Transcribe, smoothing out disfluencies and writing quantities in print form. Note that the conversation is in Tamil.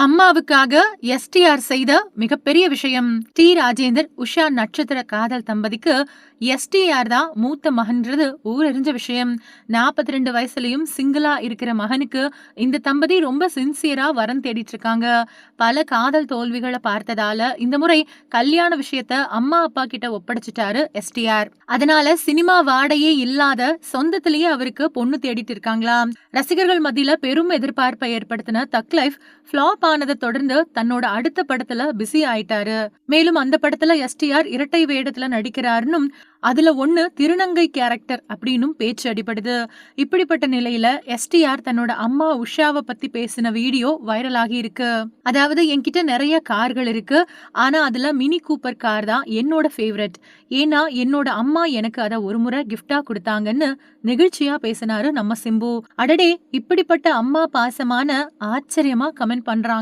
அம்மாவுக்காக எஸ்டிஆர் செய்த மிகப்பெரிய விஷயம். டி. ராஜேந்தர், உஷா நட்சத்திர காதல் தம்பதிக்கு எஸ்டிஆர் தான் மூத்த மகன்றது ஊரறிஞ்ச விஷயம். 42 வயசுலயும் சிங்கிளா இருக்கிற மகனுக்கு இந்த தம்பதி ரொம்ப சின்சியரா வரன் தேடிட்டு இருக்காங்க. பல காதல் தோல்விகளை பார்த்ததால இந்த முறை கல்யாண விஷயத்த அம்மா அப்பா கிட்ட ஒப்படைச்சிட்டாரு எஸ்டிஆர். அதனால சினிமா வாடையே இல்லாத சொந்தத்திலேயே அவருக்கு பொண்ணு தேடிட்டு இருக்காங்களாம். ரசிகர்கள் மத்தியில பெரும் எதிர்பார்ப்பை ஏற்படுத்தின தக் லைஃப் ஃபிளாப் ஆனதை தொடர்ந்து தன்னோட அடுத்த படத்துல பிஸி ஆயிட்டாரு. மேலும் அந்த படத்துல எஸ்டிஆர் இரட்டை வேடத்துல நடிக்கிறாருன்னும் அதுல ஒண்ணு திருநங்கை கேரக்டர் அப்படின்னும் பேச்சு அடிபடுது. இப்படிப்பட்ட நிலையில எஸ்டிஆர் தன்னோட அம்மா உஷாவை பத்தி பேசின வீடியோ வைரல் ஆகி இருக்கு. அதாவது, என்கிட்ட நிறைய கார்கள் இருக்கு, ஆனா அதுல மினி கூப்பர் கார் தான் என்னோட ஃபேவரட். ஏன்னா என்னோட அம்மா எனக்கு அதை ஒரு முறை கிஃப்டா கொடுத்தாங்கன்னு நெகிழ்ச்சியா பேசினாரு நம்ம சிம்பு. அடடே, இப்படிப்பட்ட அம்மா பாசமான ஆச்சரியமா கமெண்ட் பண்றாங்க.